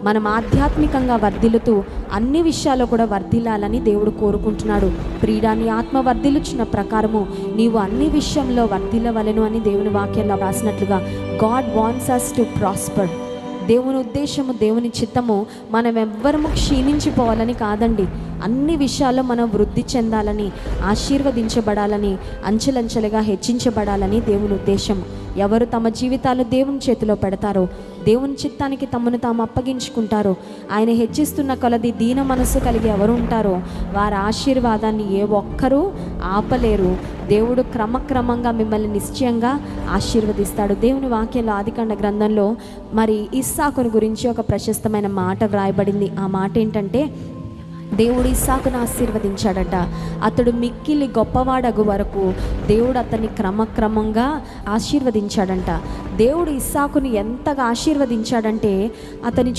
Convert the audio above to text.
మనం ఆధ్యాత్మికంగా వర్ధిల్లుతూ అన్ని విషయాల్లో కూడా వర్ధిల్లాలని దేవుడు కోరుకుంటున్నాడు. ప్రియుడా, ఆత్మ వర్ధిల్లుచున్న ప్రకారము నీవు అన్ని విషయంలో వర్ధిల్లవలెను అని దేవుని వాక్యంలో రాసినట్లుగా God wants us to prosper. దేవుని ఉద్దేశము, దేవుని చిత్తము మనం ఎవ్వరము క్షీణించిపోవాలని కాదండి. అన్ని విషయాల్లో మనం వృద్ధి చెందాలని, ఆశీర్వదించబడాలని, అంచెలంచెలుగా హెచ్చించబడాలని దేవుని ఉద్దేశం. ఎవరు తమ జీవితాలు దేవుని చేతిలో పెడతారో, దేవుని చిత్తానికి తమను తాము అప్పగించుకుంటారో, ఆయన హెచ్చిస్తున్న కొలది దీన మనస్సు కలిగి ఎవరు ఉంటారో వారి ఆశీర్వాదాన్ని ఏ ఒక్కరూ ఆపలేరు. దేవుడు క్రమక్రమంగా మిమ్మల్ని నిశ్చయంగా ఆశీర్వదిస్తాడు. దేవుని వాక్యంలో ఆదికాండ గ్రంథంలో మరి ఇస్సాకును గురించి ఒక ప్రశస్తమైన మాట వ్రాయబడింది. ఆ మాట ఏంటంటే, దేవుడు ఇస్సాకును ఆశీర్వదించాడట. అతడు మిక్కిలి గొప్పవాడగు వరకు దేవుడు అతన్ని క్రమక్రమంగా ఆశీర్వదించాడంట. దేవుడు ఇస్సాకును ఎంతగా ఆశీర్వదించాడంటే, అతని